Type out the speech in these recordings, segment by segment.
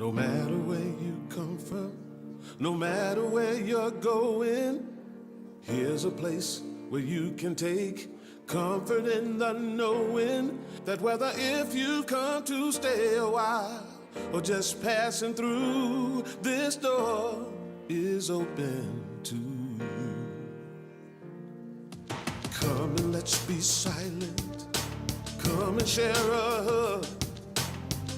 No matter where you come from, no matter where you're going, here's a place where you can take comfort in the knowing that whether if you've come to stay a while or just passing through, this door is open to you. Come and let's be silent. Come and share a hug.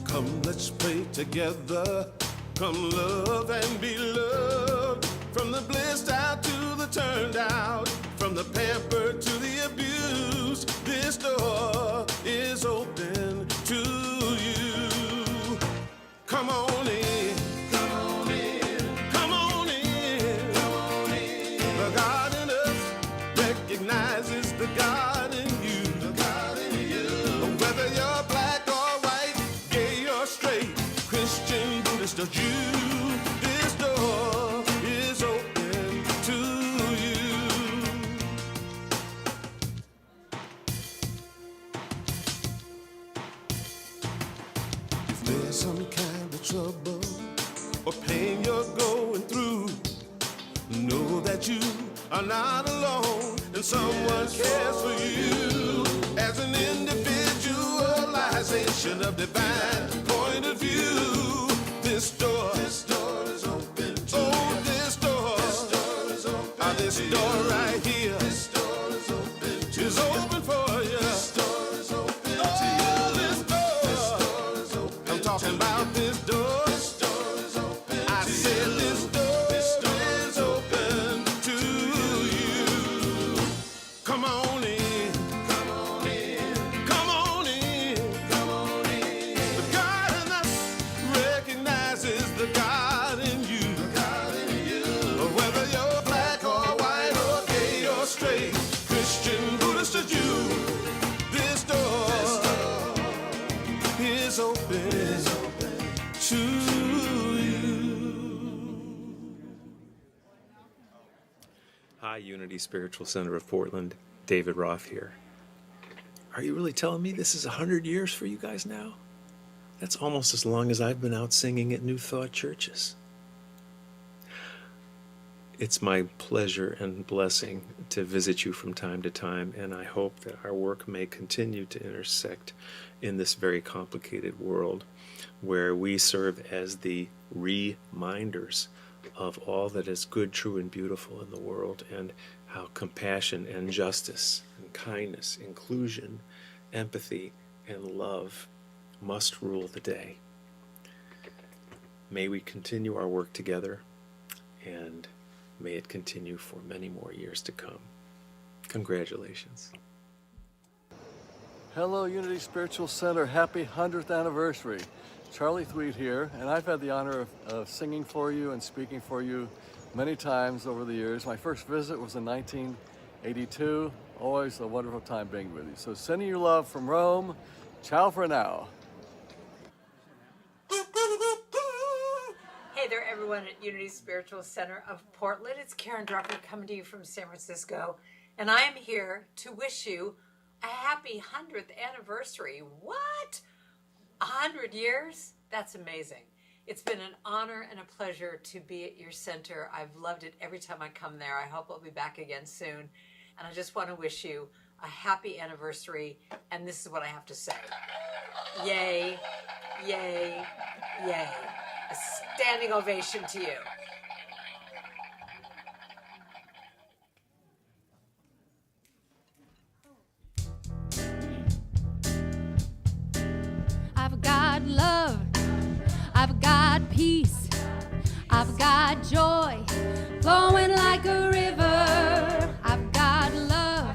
Come, let's pray together. Come, love and be loved. From the blissed out to the turned out, from the pampered to the abused, this door is open to you. Come on in. Come on in. Come on in. Come on in. The God in us recognizes the God in you. The God in you. Whether you're black or white, gay or straight, Christian, Buddhist or Jew, this door is open to you. If there's some kind of trouble or pain you're going through, know that you are not alone and someone cares for you. As an individualization of divine point of view, this door is open to you. This door is open. This door right here, this door is open to you. Is open for you. This door is open to you. This door is open. I'm talking about this door. This door is open. I said this door is open to you. Come on in. Come on in. Come on in. Come on in. The God in us recognizes the God in you. The God in you. Whether you're black or white or gay or straight, Christian, Buddhist or Jew, this door is open to you. Hi, Unity Spiritual Center of Portland. David Roth here. Are you really telling me this is 100 years for you guys now? That's almost as long as I've been out singing at New Thought churches. It's my pleasure and blessing to visit you from time to time, and I hope that our work may continue to intersect in this very complicated world where we serve as the reminders of all that is good, true, and beautiful in the world, and how compassion and justice and kindness, inclusion, empathy, and love must rule the day. May we continue our work together, and may it continue for many more years to come. Congratulations. Hello, Unity Spiritual Center. Happy 100th anniversary. Charlie Thweet here, and I've had the honor of singing for you and speaking for you many times over the years. My first visit was in 1982. Always a wonderful time being with you. So sending you love from Rome. Ciao for now. Hey there, everyone at Unity Spiritual Center of Portland. It's Karen Drucker coming to you from San Francisco, and I am here to wish you a happy 100th anniversary. What? 100 years? That's amazing. It's been an honor and a pleasure to be at your center. I've loved it every time I come there. I hope I'll be back again soon. And I just want to wish you a happy anniversary. And this is what I have to say. Yay, yay, yay. A standing ovation to you. I've got love, I've got peace, I've got joy flowing like a river. I've got love,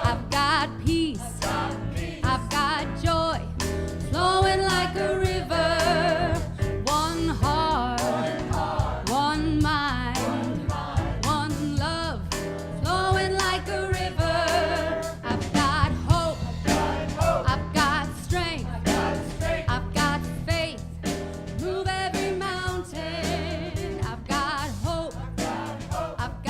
I've got peace, I've got joy flowing like a river. One heart, one mind, one love flowing like a river. I've got hope, I've got strength, I've got faith, move every mountain. I've got hope, I've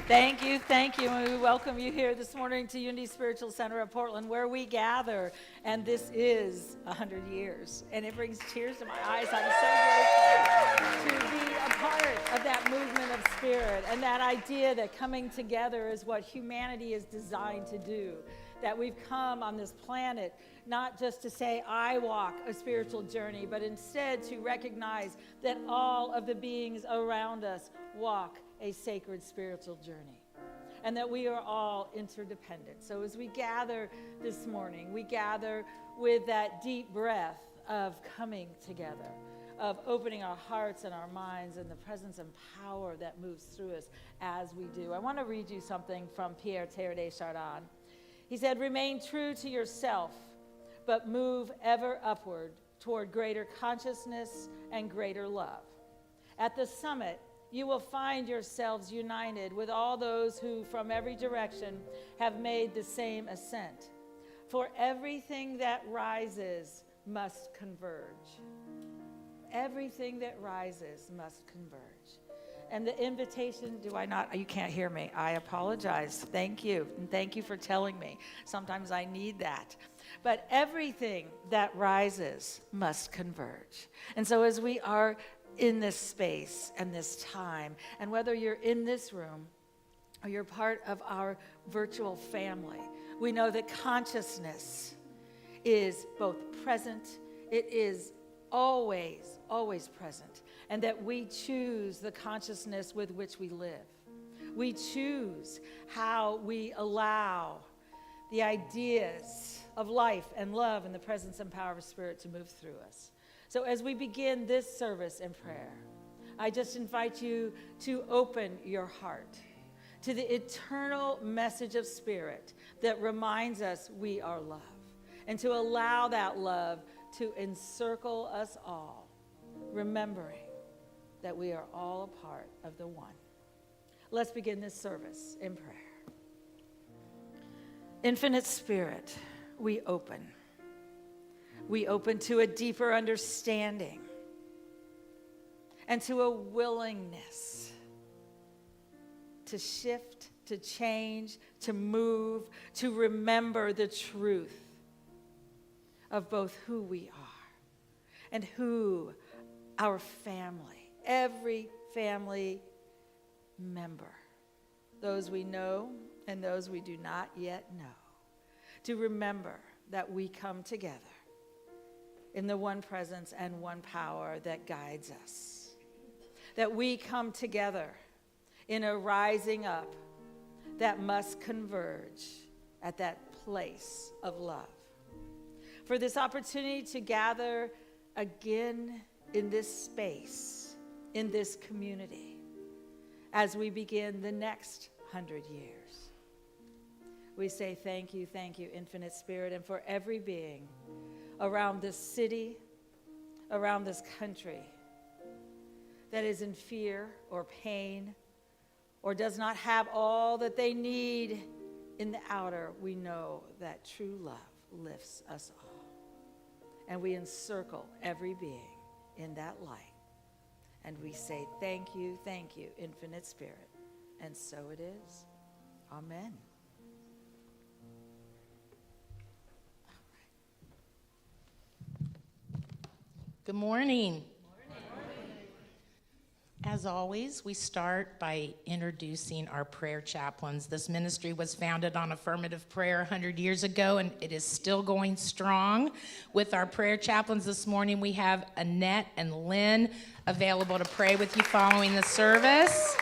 Thank you, and we welcome you here this morning to Unity Spiritual Center of Portland, where we gather, and this is 100 years, and it brings tears to my eyes. I'm so grateful to be a part of that movement of spirit, and that idea that coming together is what humanity is designed to do, that we've come on this planet not just to say, I walk a spiritual journey, but instead to recognize that all of the beings around us walk a sacred spiritual journey, and that we are all interdependent. So as we gather this morning, we gather with that deep breath of coming together, of opening our hearts and our minds and the presence and power that moves through us as we do. I want to read you something from Pierre Teilhard de Chardin. He said, "Remain true to yourself, but move ever upward toward greater consciousness and greater love. At the summit, you will find yourselves united with all those who from every direction have made the same ascent. For everything that rises must converge. Everything that rises must converge." And the invitation, you can't hear me. I apologize. Thank you. And thank you for telling me. Sometimes I need that. But everything that rises must converge. And so as we are in this space and this time, and whether you're in this room or you're part of our virtual family, we know that consciousness is both present, it is always present, and that we choose the consciousness with which we live. We choose how we allow the ideas of life and love and the presence and power of Spirit to move through us. So as we begin this service in prayer, I just invite you to open your heart to the eternal message of Spirit that reminds us we are love, and to allow that love to encircle us all, remembering that we are all a part of the one. Let's begin this service in prayer. Infinite Spirit, we open. We open to a deeper understanding and to a willingness to shift, to change, to move, to remember the truth of both who we are and who our family, every family member, those we know and those we do not yet know, to remember that we come together in the one presence and one power that guides us. That we come together in a rising up that must converge at that place of love. For this opportunity to gather again in this space, in this community, as we begin the next 100 years. We say thank you, Infinite Spirit, and for every being around this city, around this country, that is in fear or pain or does not have all that they need in the outer, we know that true love lifts us all. And we encircle every being in that light. And we say thank you, Infinite Spirit. And so it is. Amen. Good morning. As always, we start by introducing our prayer chaplains. This ministry was founded on affirmative prayer 100 years ago, and it is still going strong. With our prayer chaplains this morning, we have Annette and Lynn available to pray with you following the service.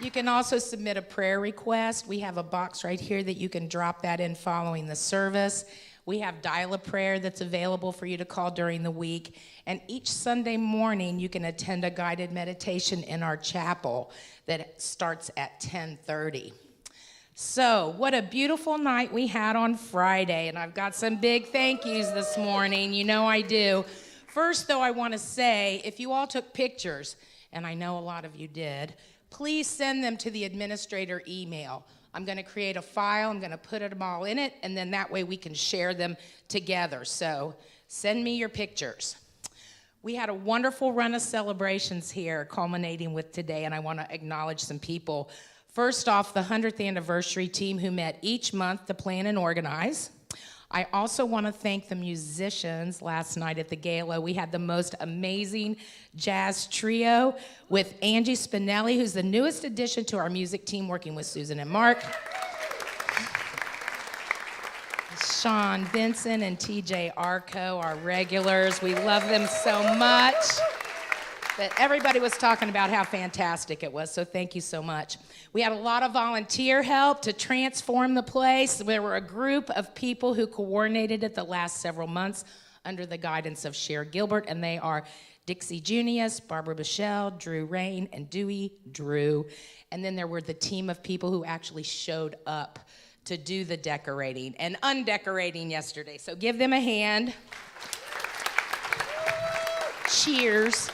You can also submit a prayer request. We have a box right here that you can drop that in following the service. We have Dial-A-Prayer that's available for you to call during the week. And each Sunday morning, you can attend a guided meditation in our chapel that starts at 10:30. So, what a beautiful night we had on Friday. And I've got some big thank yous this morning. You know I do. First, though, I want to say, if you all took pictures, and I know a lot of you did, please send them to the administrator email. I'm going to create a file, I'm going to put them all in it, and then that way we can share them together. So send me your pictures. We had a wonderful run of celebrations here, culminating with today, and I want to acknowledge some people. First off, the 100th anniversary team who met each month to plan and organize. I also want to thank the musicians last night at the gala. We had the most amazing jazz trio with Angie Spinelli, who's the newest addition to our music team, working with Susan and Mark. Sean Vincent and TJ Arco, our regulars. We love them so much. But everybody was talking about how fantastic it was, so thank you so much. We had a lot of volunteer help to transform the place. There were a group of people who coordinated it the last several months under the guidance of Cher Gilbert, and they are Dixie Junius, Barbara Michelle, Drew Rain, and Dewey Drew. And then there were the team of people who actually showed up to do the decorating and undecorating yesterday. So give them a hand. Cheers.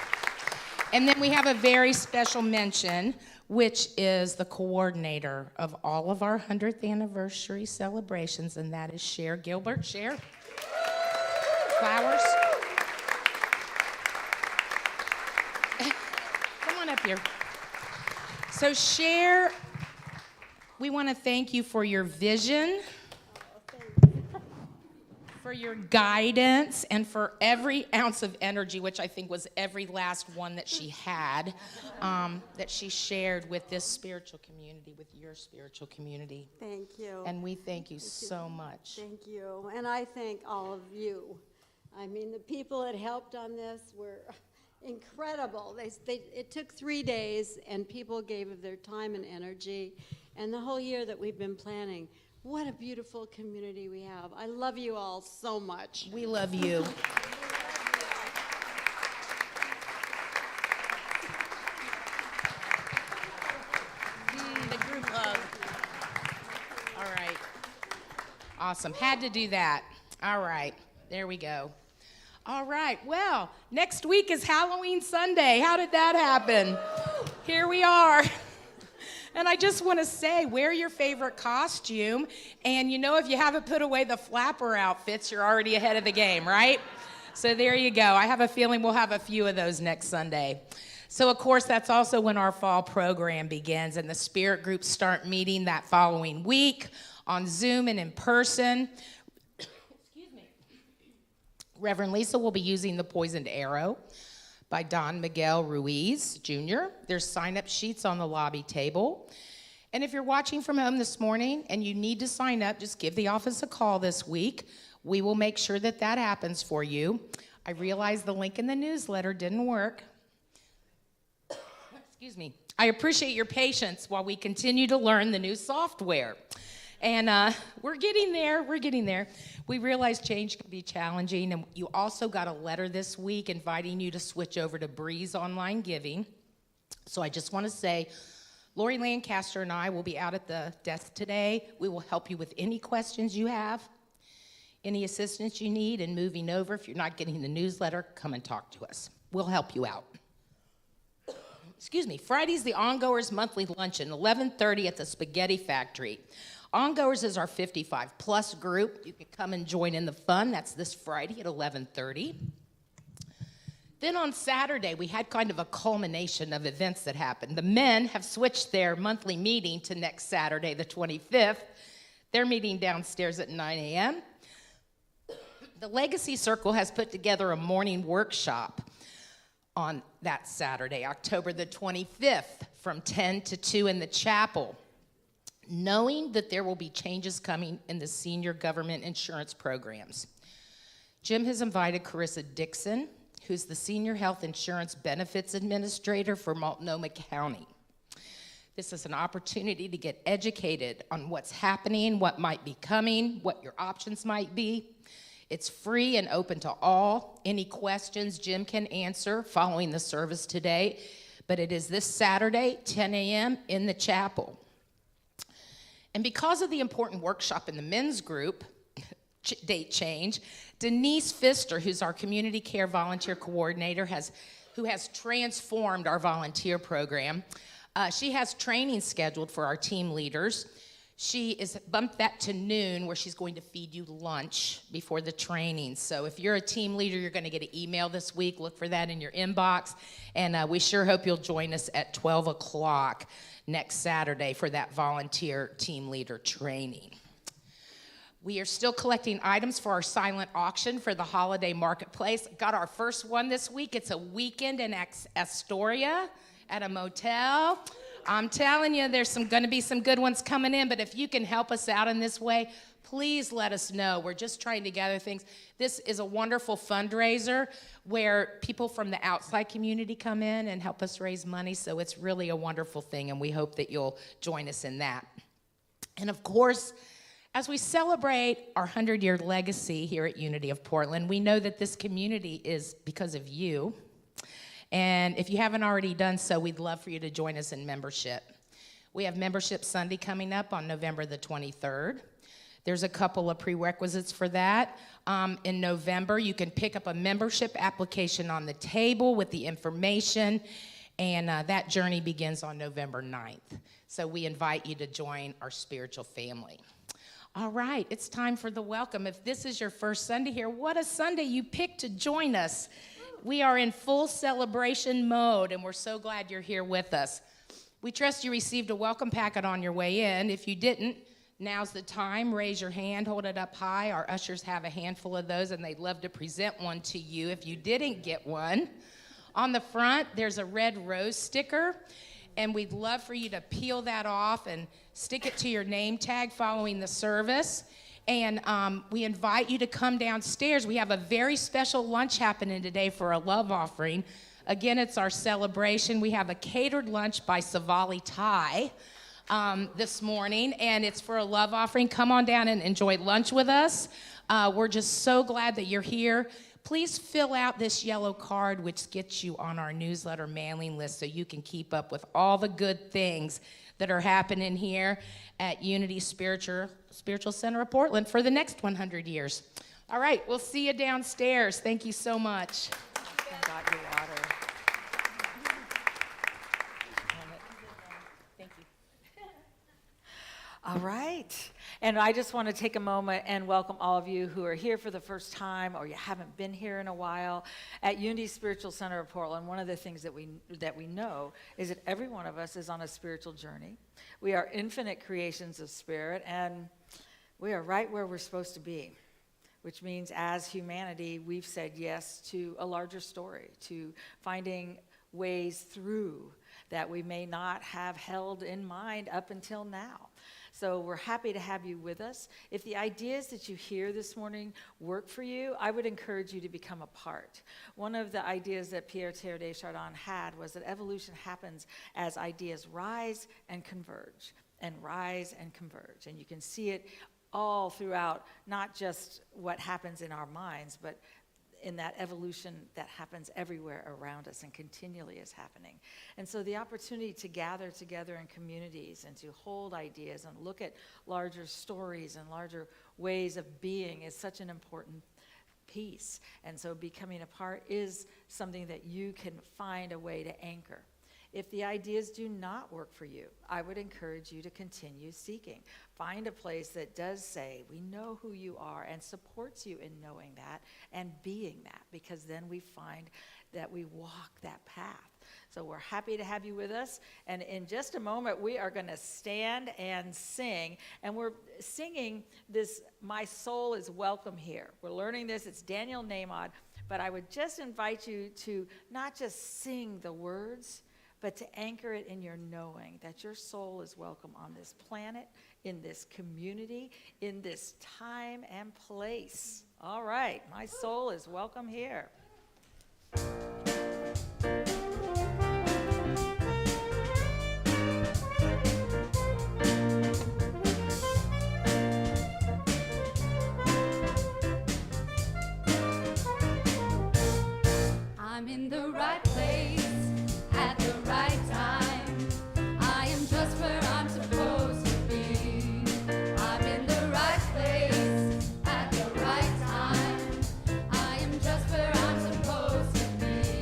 And then we have a very special mention, which is the coordinator of all of our 100th anniversary celebrations, and that is Cher Gilbert. Cher? Flowers? Come on up here. So Cher, we want to thank you for your vision, for your guidance, and for every ounce of energy, which I think was every last one that she had, that she shared with this spiritual community, with your spiritual community. Thank you. And we thank you so much. Thank you. And I thank all of you. I mean, the people that helped on this were incredible. It took 3 days, and people gave of their time and energy. And the whole year that we've been planning, what a beautiful community we have. I love you all so much. We love you. The group hug. All right. Awesome. Had to do that. All right. There we go. All right. Well, next week is Halloween Sunday. How did that happen? Here we are. And I just want to say, wear your favorite costume. And you know, if you haven't put away the flapper outfits, you're already ahead of the game, right? So there you go. I have a feeling we'll have a few of those next Sunday. So, of course, that's also when our fall program begins, and the spirit groups start meeting that following week on Zoom and in person. Excuse me. Reverend Lisa will be using The Poisoned Arrow by Don Miguel Ruiz, Jr. There's sign-up sheets on the lobby table. And if you're watching from home this morning and you need to sign up, just give the office a call this week. We will make sure that that happens for you. I realize the link in the newsletter didn't work. Excuse me. I appreciate your patience while we continue to learn the new software. And we're getting there. We're getting there. We realize change can be challenging, and you also got a letter this week inviting you to switch over to Breeze Online Giving. So I just want to say, Lori Lancaster and I will be out at the desk today. We will help you with any questions you have, any assistance you need in moving over. If you're not getting the newsletter, come and talk to us. We'll help you out. Excuse me. Friday's the Ongoers Monthly Luncheon, 11:30 at the Spaghetti Factory. Ongoers is our 55-plus group. You can come and join in the fun. That's this Friday at 11:30. Then on Saturday, we had kind of a culmination of events that happened. The men have switched their monthly meeting to next Saturday, the 25th. They're meeting downstairs at 9 a.m. The Legacy Circle has put together a morning workshop on that Saturday, October the 25th, from 10 to 2 in the chapel, knowing that there will be changes coming in the senior government insurance programs. Jim has invited Carissa Dixon, who's the Senior Health Insurance Benefits Administrator for Multnomah County. This is an opportunity to get educated on what's happening, what might be coming, what your options might be. It's free and open to all. Any questions Jim can answer following the service today, but it is this Saturday, 10 a.m. in the chapel. And because of the important workshop in the men's group, date change, Denise Pfister, who's our community care volunteer coordinator, who has transformed our volunteer program, she has training scheduled for our team leaders. She is bumped that to noon, where she's going to feed you lunch before the training. So if you're a team leader, you're going to get an email this week. Look for that in your inbox. And we sure hope you'll join us at 12 o'clock next Saturday for that volunteer team leader training. We are still collecting items for our silent auction for the holiday marketplace. Got our first one this week. It's a weekend in Astoria at a motel. I'm telling you, there's going to be some good ones coming in, but if you can help us out in this way, please let us know. We're just trying to gather things. This is a wonderful fundraiser where people from the outside community come in and help us raise money, so it's really a wonderful thing, and we hope that you'll join us in that. And of course, as we celebrate our 100-year legacy here at Unity of Portland, we know that this community is because of you. And if you haven't already done so, we'd love for you to join us in membership. We have Membership Sunday coming up on November the 23rd. There's a couple of prerequisites for that. In November, you can pick up a membership application on the table with the information, and that journey begins on November 9th. So we invite you to join our spiritual family. All right, it's time for the welcome. If this is your first Sunday here, what a Sunday you picked to join us. We are in full celebration mode, and we're so glad you're here with us. We trust you received a welcome packet on your way in. If you didn't, now's the time. Raise your hand, hold it up high. Our ushers have a handful of those, and they'd love to present one to you if you didn't get one. On the front, there's a red rose sticker, and we'd love for you to peel that off and stick it to your name tag following the service. And we invite you to come downstairs. We have a very special lunch happening today for a love offering. Again, it's our celebration. We have a catered lunch by Savali Thai this morning, and it's for a love offering. Come on down and enjoy lunch with us. We're just so glad that you're here. Please fill out this yellow card, which gets you on our newsletter mailing list so you can keep up with all the good things that are happening here at Unity Spiritual Center of Portland for the next 100 years. All right, we'll see you downstairs. Thank you so much. Got your water. Thank you. All right. And I just want to take a moment and welcome all of you who are here for the first time or you haven't been here in a while. At Unity Spiritual Center of Portland, one of the things that we know is that every one of us is on a spiritual journey. We are infinite creations of spirit, and we are right where we're supposed to be, which means as humanity, we've said yes to a larger story, to finding ways through that we may not have held in mind up until now. So we're happy to have you with us. If the ideas that you hear this morning work for you, I would encourage you to become a part. One of the ideas that Pierre Teilhard de Chardin had was that evolution happens as ideas rise and converge, and rise and converge. And you can see it all throughout, not just what happens in our minds, but in that evolution that happens everywhere around us and continually is happening. And so the opportunity to gather together in communities and to hold ideas and look at larger stories and larger ways of being is such an important piece. And so becoming a part is something that you can find a way to anchor. If the ideas do not work for you, I would encourage you to continue seeking. Find a place that does say, we know who you are, and supports you in knowing that and being that, because then we find that we walk that path. So we're happy to have you with us. And in just a moment, we are going to stand and sing. And we're singing this, My Soul is Welcome Here. We're learning this. It's Daniel Nahmod. But I would just invite you to not just sing the words, but to anchor it in your knowing that your soul is welcome on this planet, in this community, in this time and place. All right, my soul is welcome here. I'm in the right place at the right time. I am just where I'm supposed to be. I'm in the right place at the right time. I am just where I'm supposed to be.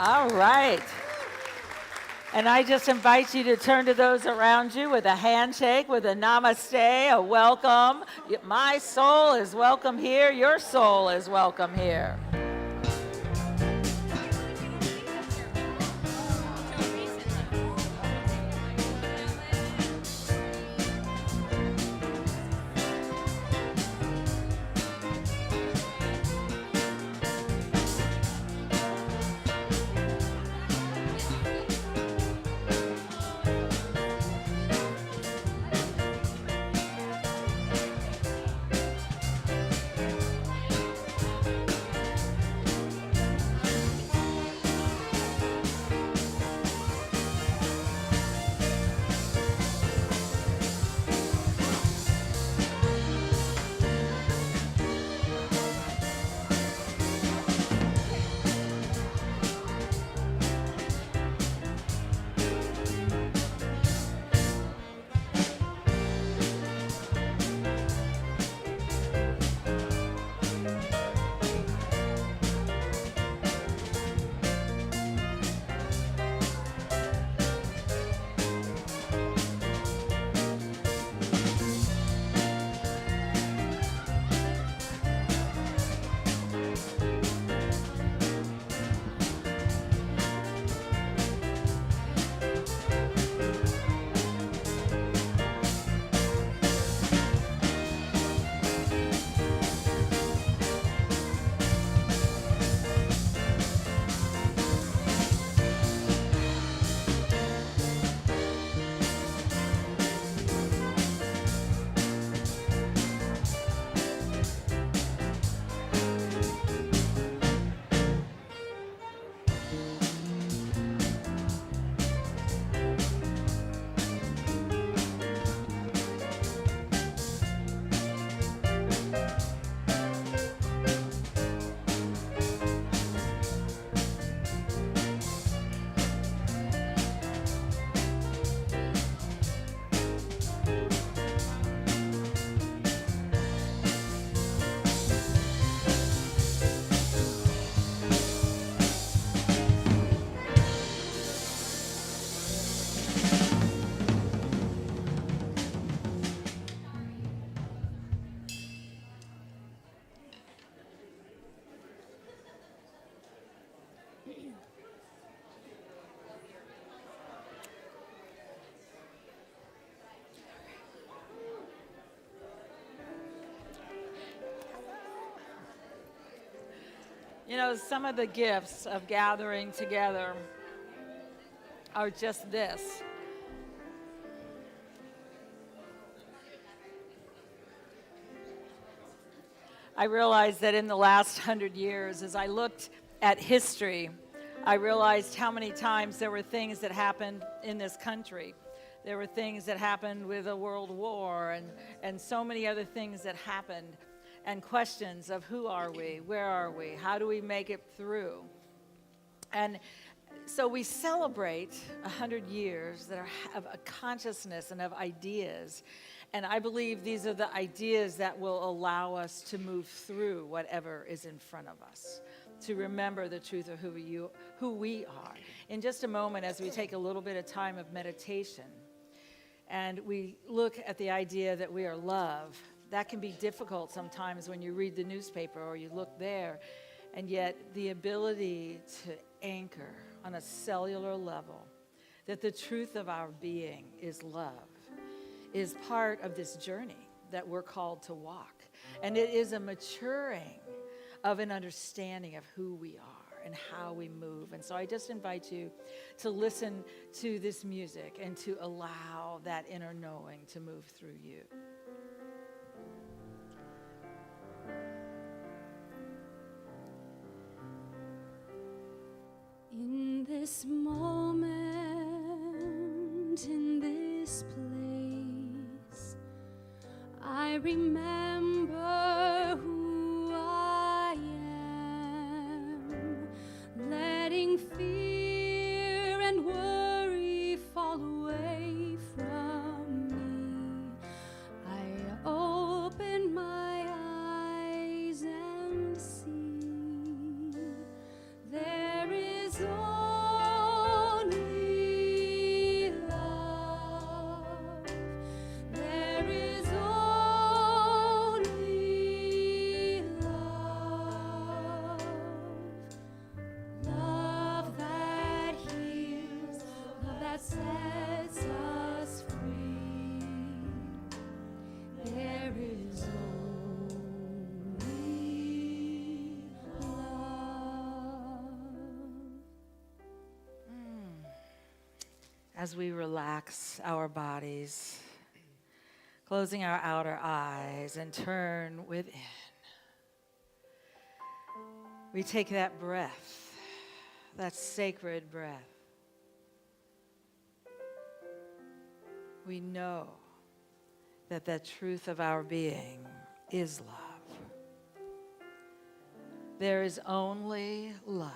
All right. And I just invite you to turn to those around you with a handshake, with a namaste, a welcome. My soul is welcome here. Your soul is welcome here. You know, some of the gifts of gathering together are just this. I realized that in the last 100 years, as I looked at history, I realized how many times there were things that happened in this country. There were things that happened with a world war and so many other things that happened, and questions of who are we, where are we, how do we make it through? And so we celebrate 100 years that are of a consciousness and of ideas. And I believe these are the ideas that will allow us to move through whatever is in front of us, to remember the truth of who we are. In just a moment, as we take a little bit of time of meditation, and we look at the idea that we are love, that can be difficult sometimes when you read the newspaper or you look there, and yet the ability to anchor on a cellular level that the truth of our being is love is part of this journey that we're called to walk. And it is a maturing of an understanding of who we are and how we move. And so I just invite you to listen to this music and to allow that inner knowing to move through you. In this moment, in this place, I remember who I am, letting fear and worry fall away from me. I open my eyes and see there is only as we relax our bodies, closing our outer eyes and turn within. We take that breath, that sacred breath. We know that the truth of our being is love. There is only love.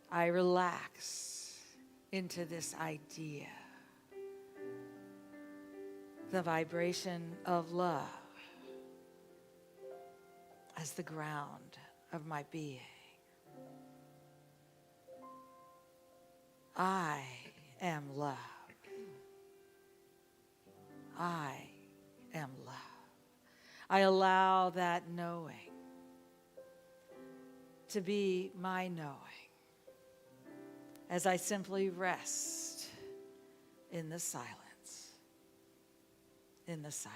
I relax into this idea, the vibration of love as the ground of my being. I am love. I am love. I allow that knowing to be my knowing as I simply rest in the silence, in the silence.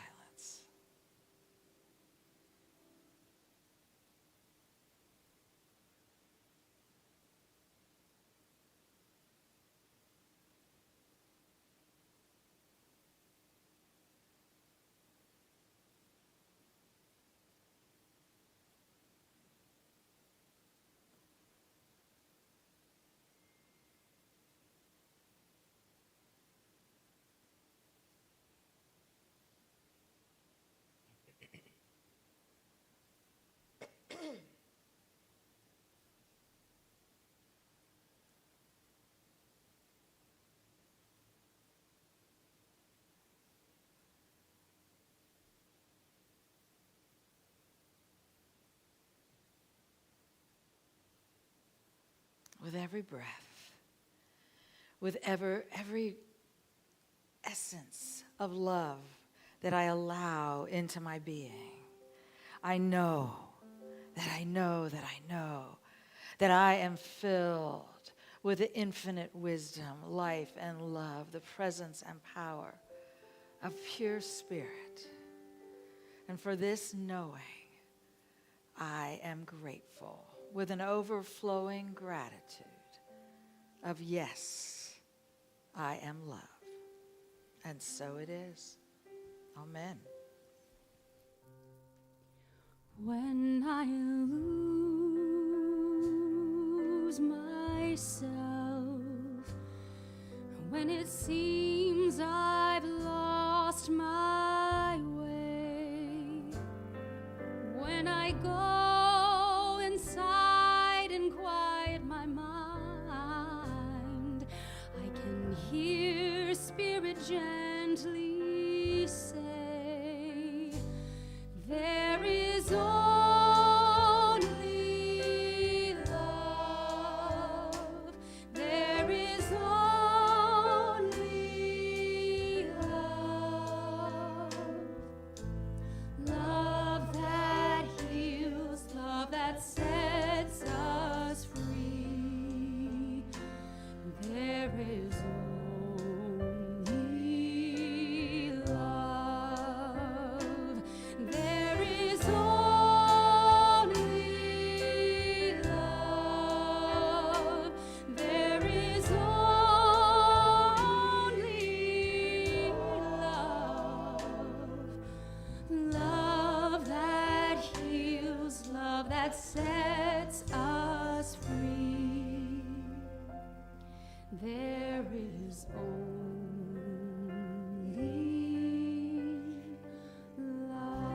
With every breath, with every essence of love that I allow into my being, I know that I know that I know that I am filled with the infinite wisdom, life, and love, the presence and power of pure spirit. And for this knowing, I am grateful with an overflowing gratitude of yes, I am love. And so it is. Amen. When I lose myself, when it seems I've lost my way, when I go inside and quiet my mind, I can hear Spirit gently say, there is only love. There is only love. Love that heals, love that sets us free. There is only love. There is only love. There is only love. Love that heals, love that sets us free. There is only love.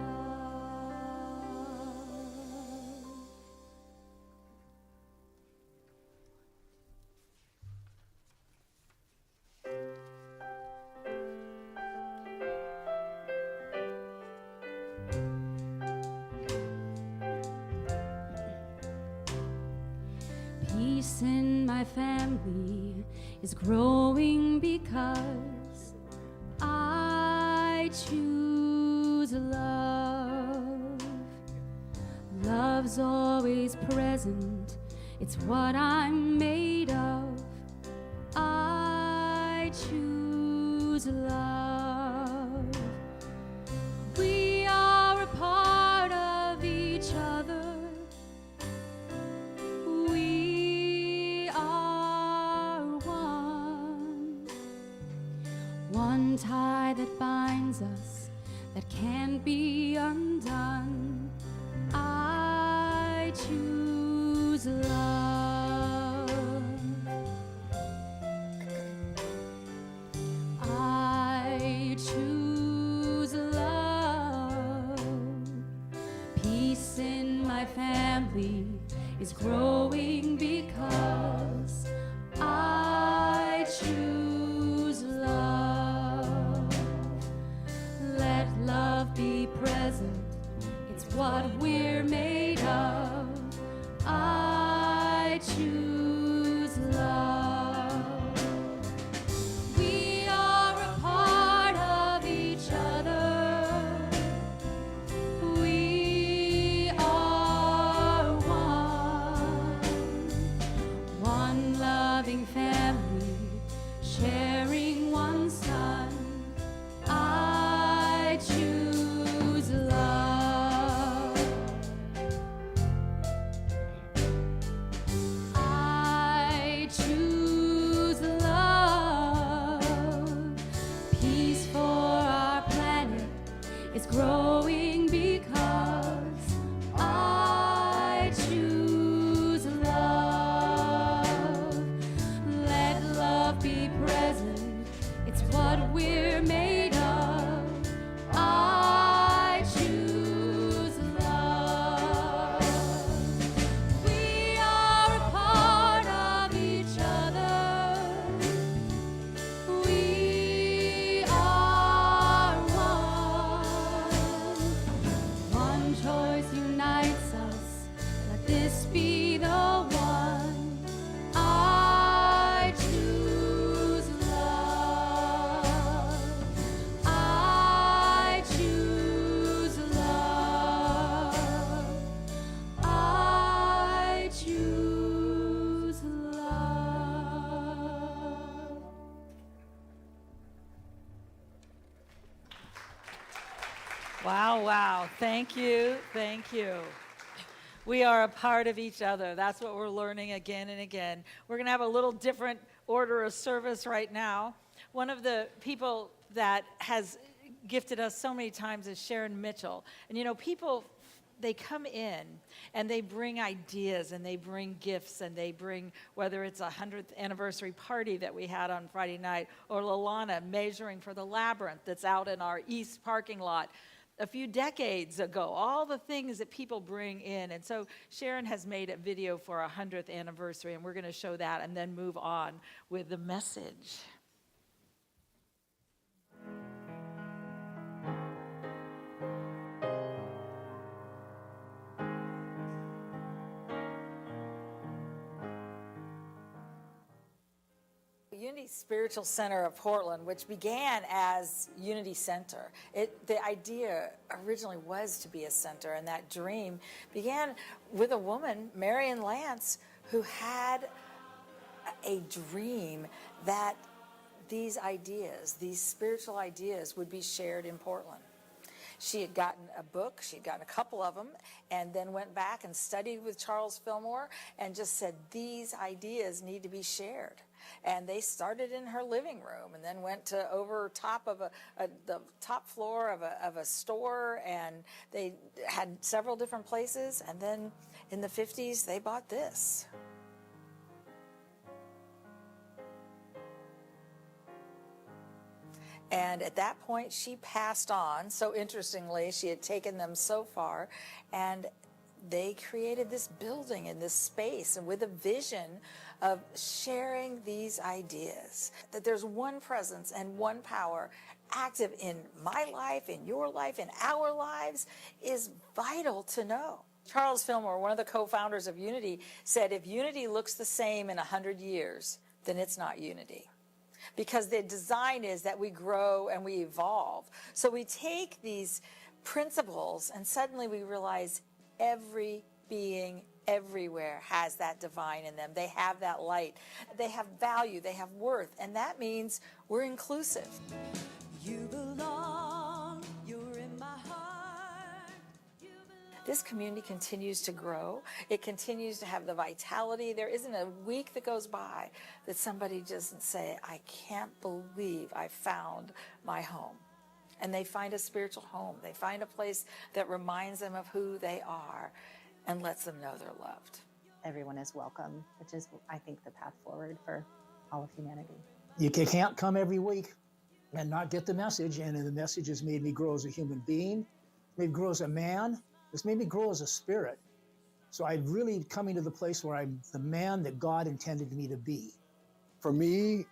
Peace in my family is growing because I choose love. Love's always present, it's what I'm made of. I choose love. We are a part of each other. We are one. binds us that can't be undone. I choose love. I choose love. Peace in my family is growing because I choose love. Let love be present, it's what we're made of. I choose love. We are a part of each other. We are one loving family, sharing one son. I choose love. I choose love. Peace for our planet is growing because I choose love. Let love be present, it's what we're made of. I choose love. We are a part of each other. We are one. One choice unites us. Let this be the one. I choose love. I choose love. I choose love. Wow, wow. Thank you. Thank you. We are a part of each other. That's what we're learning again and again. We're going to have a little different order of service right now. One of the people that has gifted us so many times is Sharon Mitchell. And you know, people, they come in and they bring ideas and they bring gifts and they bring, whether it's a 100th anniversary party that we had on Friday night, or Lalana measuring for the labyrinth that's out in our east parking lot a few decades ago, all the things that people bring in. And so Sharon has made a video for our 100th anniversary, and we're going to show that and then move on with the message. Unity Spiritual Center of Portland, which began as Unity Center. The idea originally was to be a center, and that dream began with a woman, Marion Lance, who had a dream that these ideas, these spiritual ideas, would be shared in Portland. She had gotten a book, she'd gotten a couple of them, and then went back and studied with Charles Fillmore and just said, these ideas need to be shared. And they started in her living room and then went to over top of the top floor of a store, and they had several different places. And then in the 50s, they bought this. And at that point, she passed on. So interestingly, she had taken them so far, and they created this building and this space, and with a vision of sharing these ideas, that there's one presence and one power active in my life, in your life, in our lives, is vital to know. Charles Fillmore, one of the co-founders of Unity, said if Unity looks the same in 100 years, then it's not Unity. Because the design is that we grow and we evolve. So we take these principles and suddenly we realize every being everywhere has that divine in them. They have that light. They have value. They have worth. And that means we're inclusive. You belong. You're in my heart. You belong. This community continues to grow. It continues to have the vitality. There isn't a week that goes by that somebody doesn't say, I can't believe I found my home. and they find a spiritual home. They find a place that reminds them of who they are and lets them know they're loved. Everyone is welcome, which is, I think, the path forward for all of humanity. You can't come every week and not get the message, and the message has made me grow as a human being, made me grow as a man, it's made me grow as a spirit. So I'm really coming to the place where I'm the man that God intended me to be. For me,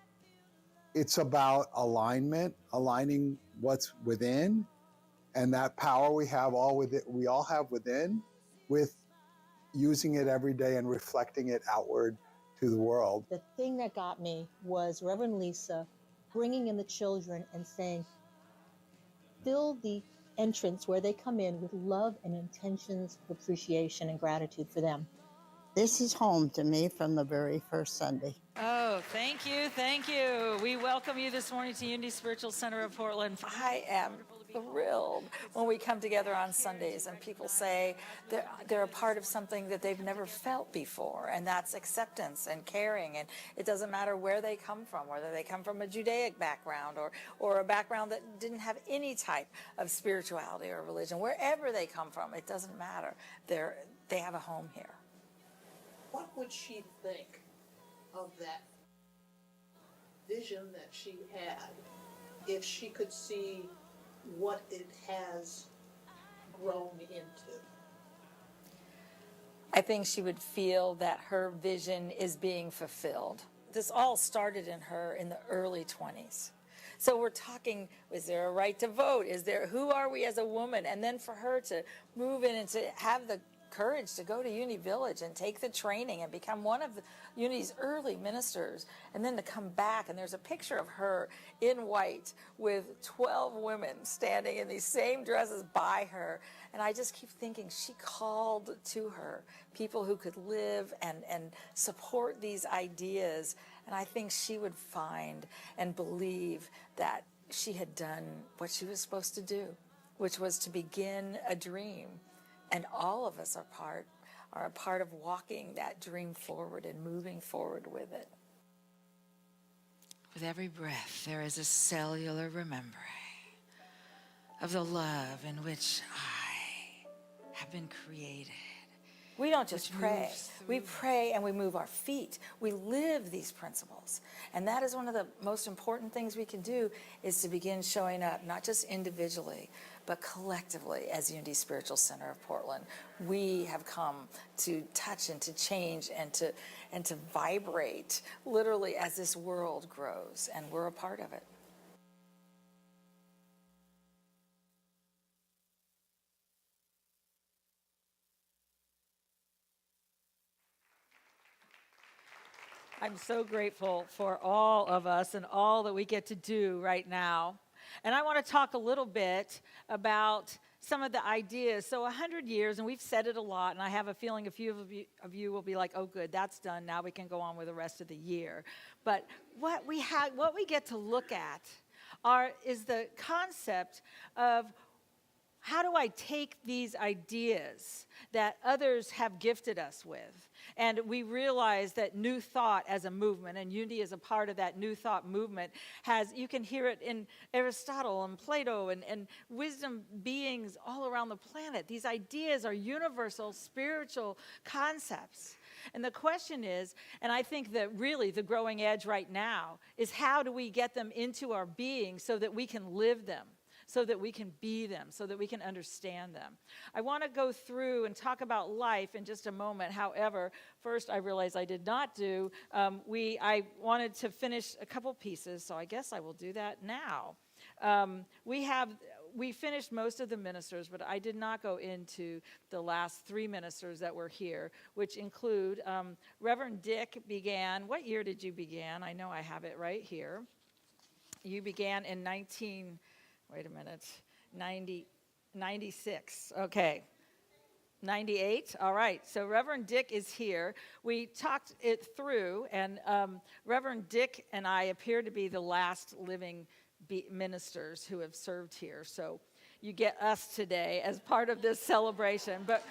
it's about alignment, aligning what's within and that power we all have within, with using it every day and reflecting it outward to the world. The thing that got me was Reverend Lisa bringing in the children and saying, fill the entrance where they come in with love and intentions of appreciation and gratitude for them. This is home to me from the very first Sunday. Oh, thank you, thank you. We welcome you this morning to Unity Spiritual Center of Portland. I am thrilled when we come together on Sundays and people say they're a part of something that they've never felt before, and that's acceptance and caring. And it doesn't matter where they come from, whether they come from a Judaic background or a background that didn't have any type of spirituality or religion. Wherever they come from, it doesn't matter. They have a home here. What would she think of that vision that she had if she could see what it has grown into? I think she would feel that her vision is being fulfilled. This all started in her in the early 20s. So we're talking, is there a right to vote? Who are we as a woman? And then for her to move in and to have the courage to go to Unity Village and take the training and become one of the Unity's early ministers, and then to come back, and there's a picture of her in white with 12 women standing in these same dresses by her, and I just keep thinking she called to her people who could live and support these ideas, and I think she would find and believe that she had done what she was supposed to do, which was to begin a dream. And all of us are a part of walking that dream forward and moving forward with it. With every breath, there is a cellular remembering of the love in which I have been created. We don't just pray. We pray and we move our feet. We live these principles. And that is one of the most important things we can do, is to begin showing up, not just individually, but collectively as Unity Spiritual Center of Portland. We have come to touch and to change and to vibrate literally as this world grows, and we're a part of it. I'm so grateful for all of us and all that we get to do right now. And I want to talk a little bit about some of the ideas. So 100 years, and we've said it a lot, and I have a feeling a few of you will be like, oh, good, that's done. Now we can go on with the rest of the year. But what we get to look at is the concept of, how do I take these ideas that others have gifted us with? And we realize that New Thought as a movement, and Unity is a part of that New Thought movement, you can hear it in Aristotle and Plato and wisdom beings all around the planet. These ideas are universal spiritual concepts. And the question is, and I think that really the growing edge right now, is how do we get them into our being so that we can live them? So that we can be them, so that we can understand them. I want to go through and talk about life in just a moment. However, first I realized I did not do, I wanted to finish a couple pieces, so I guess I will do that now. We finished most of the ministers, but I did not go into the last 3 ministers that were here, which include Reverend Dick began. What year did you begin? I know I have it right here. You began in 96. Okay. 98. All right. So Reverend Dick is here. We talked it through, and Reverend Dick and I appear to be the last living ministers who have served here. So you get us today as part of this celebration. But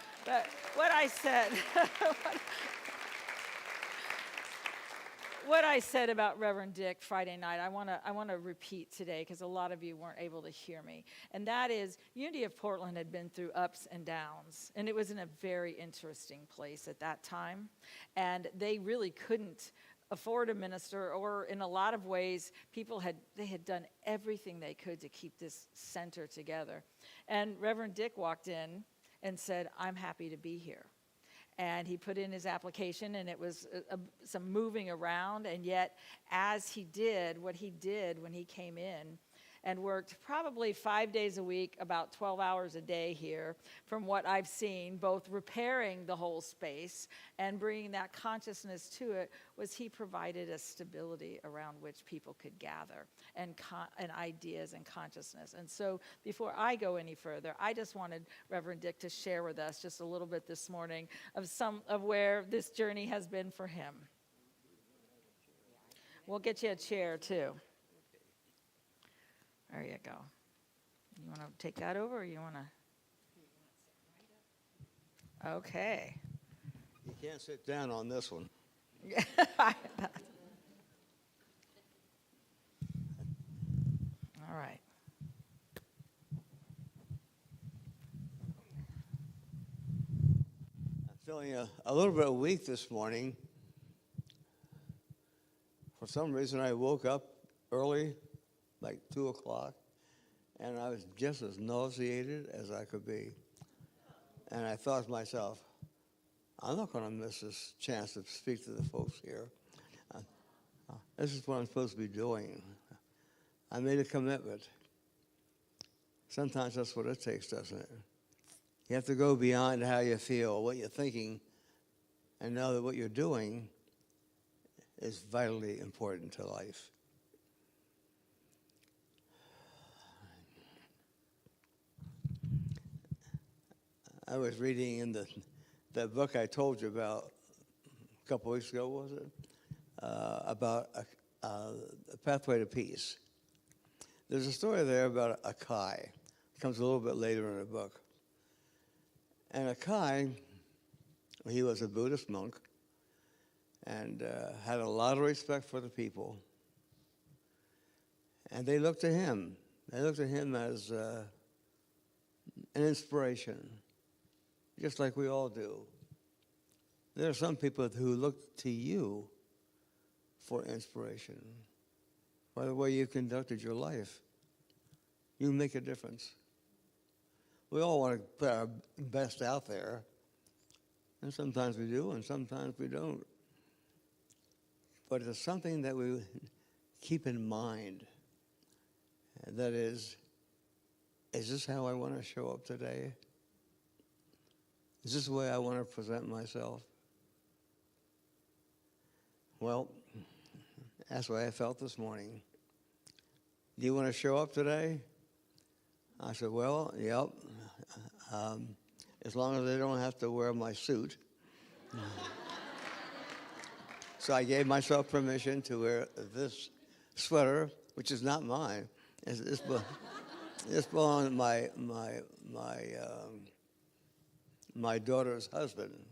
what I said... what I said about Reverend Dick Friday night, I want to repeat today because a lot of you weren't able to hear me. And that is, Unity of Portland had been through ups and downs, and it was in a very interesting place at that time. And they really couldn't afford a minister, or in a lot of ways, they had done everything they could to keep this center together. And Reverend Dick walked in and said, "I'm happy to be here." And he put in his application, and it was some moving around. And yet, as he did what he did when he came in and worked probably 5 days a week, about 12 hours a day here, from what I've seen, both repairing the whole space and bringing that consciousness to it, was he provided a stability around which people could gather, and ideas and consciousness. And so before I go any further, I just wanted Reverend Dick to share with us just a little bit this morning of some of where this journey has been for him. We'll get you a chair too. There you go. You want to take that over, or you want to? Okay. You can't sit down on this one. All right. I'm feeling a little bit weak this morning. For some reason, I woke up early, like 2 o'clock, and I was just as nauseated as I could be. And I thought to myself, I'm not going to miss this chance to speak to the folks here. This is what I'm supposed to be doing. I made a commitment. Sometimes that's what it takes, doesn't it? You have to go beyond how you feel, what you're thinking, and know that what you're doing is vitally important to life. I was reading in that book I told you about a couple weeks ago, was it? About a pathway to peace. There's a story there about Akai. It comes a little bit later in the book. And Akai, he was a Buddhist monk and had a lot of respect for the people. And they looked to him. They looked to him as an inspiration, just like we all do. There are some people who look to you for inspiration. By the way you conducted your life, you make a difference. We all want to put our best out there, and sometimes we do, and sometimes we don't. But it's something that we keep in mind. And that is this how I want to show up today? Is this the way I want to present myself? Well, that's the way I felt this morning. Do you want to show up today? I said, well, yep. As long as they don't have to wear my suit. So I gave myself permission to wear this sweater, which is not mine. This belonged to my daughter's husband.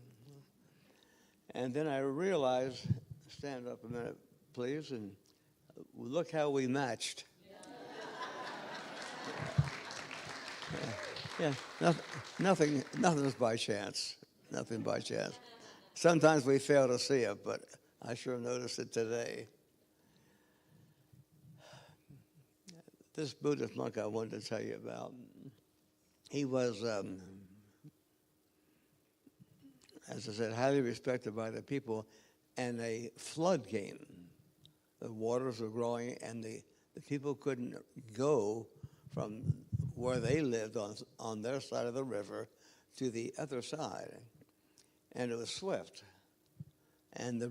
And then I realized, stand up a minute, please, and look how we matched. Yeah, nothing's by chance. Nothing by chance. Sometimes we fail to see it, but I sure noticed it today. This Buddhist monk I wanted to tell you about, he was, as I said, highly respected by the people, and a flood came. The waters were growing, and the people couldn't go from where they lived on their side of the river to the other side. And it was swift. And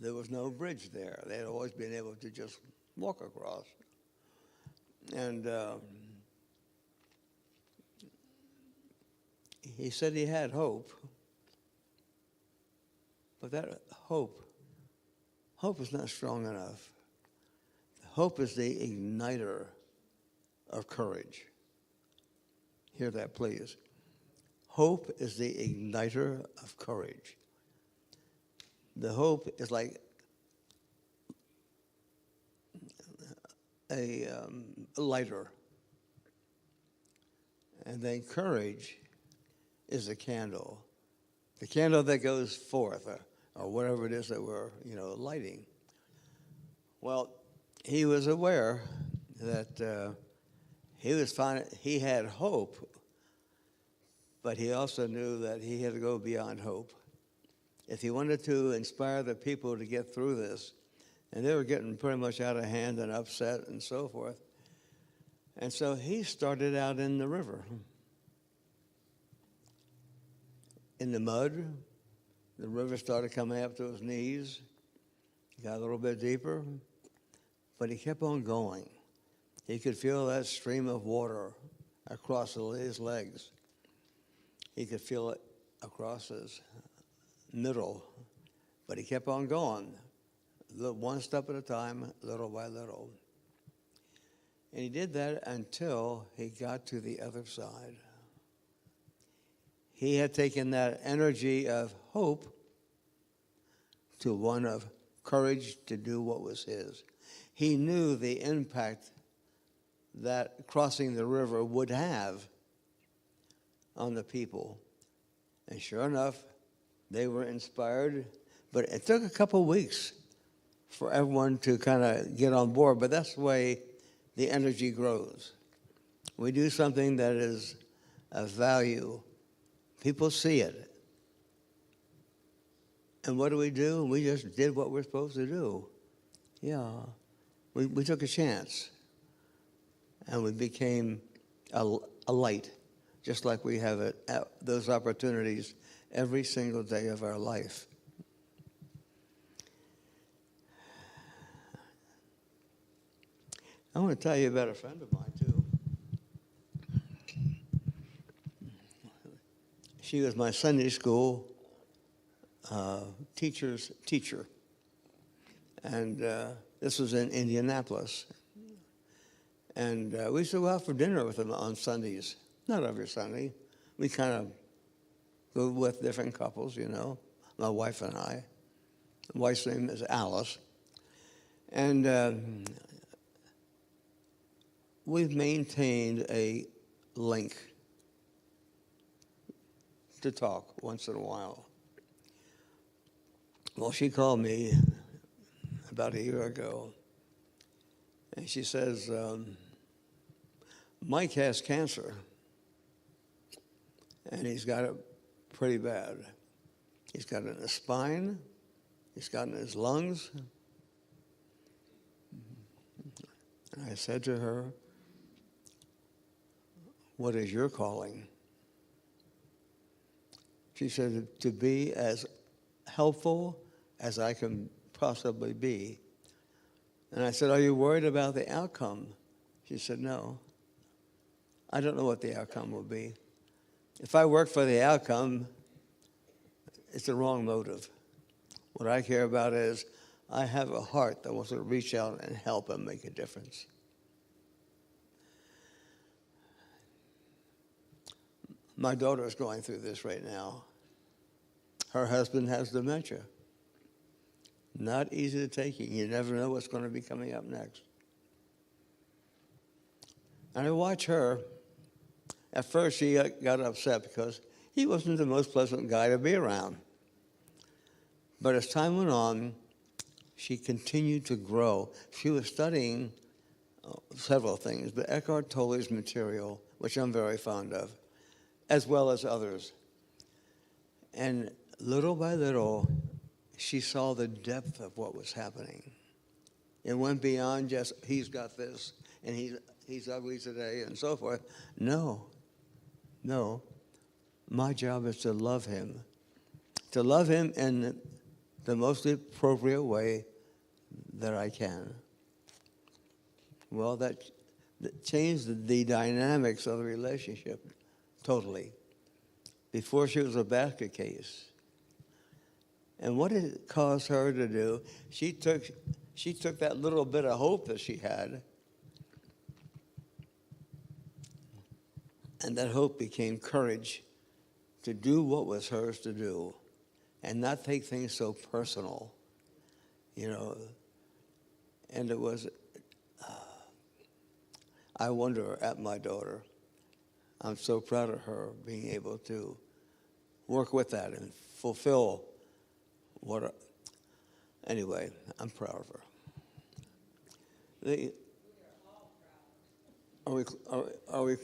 there was no bridge there. They had always been able to just walk across. And he said he had hope. But that hope is not strong enough. Hope is the igniter of courage. Hear that, please. Hope is the igniter of courage. The hope is like a lighter. And then courage is a candle. The candle that goes forth, or whatever it is that we're, lighting. Well, he was aware that he had hope, but he also knew that he had to go beyond hope. If he wanted to inspire the people to get through this, and they were getting pretty much out of hand and upset and so forth, and so he started out in the river. In the mud, the river started coming up to his knees, got a little bit deeper, but he kept on going. He could feel that stream of water across his legs. He could feel it across his middle, but he kept on going, one step at a time, little by little. And he did that until he got to the other side. He had taken that energy of hope to one of courage to do what was his. He knew the impact that crossing the river would have on the people. And sure enough, they were inspired. But it took a couple weeks for everyone to kind of get on board. But that's the way the energy grows. We do something that is of value. People see it. And what do? We just did what we're supposed to do. Yeah. We took a chance. And we became a light, just like we have those opportunities every single day of our life. I want to tell you about a friend of mine, too. She was my Sunday school teacher's teacher. And this was in Indianapolis. And we used to go out for dinner with them on Sundays. Not every Sunday. We kind of go with different couples, my wife and I. My wife's name is Alice. And we've maintained a link to talk once in a while. Well, she called me about a year ago, and she says, Mike has cancer, and he's got it pretty bad. He's got it in his spine, he's got it in his lungs. And I said to her, what is your calling? She said, to be as helpful as I can possibly be. And I said, are you worried about the outcome? She said, no. I don't know what the outcome will be. If I work for the outcome, it's the wrong motive. What I care about is I have a heart that wants to reach out and help and make a difference. My daughter is going through this right now. Her husband has dementia. Not easy to take. You never know what's going to be coming up next. And I watch her. At first, she got upset because he wasn't the most pleasant guy to be around. But as time went on, she continued to grow. She was studying several things, but Eckhart Tolle's material, which I'm very fond of, as well as others. And little by little, she saw the depth of what was happening. It went beyond just, he's got this, and he's ugly today, and so forth. No. My job is to love him. To love him in the most appropriate way that I can. Well, that changed the dynamics of the relationship totally. Before, she was a basket case. And what did it cause her to do? She took that little bit of hope that she had, and that hope became courage to do what was hers to do and not take things so personal, And it was I wonder at my daughter. I'm so proud of her being able to work with that and fulfill anyway, I'm proud of her. Are we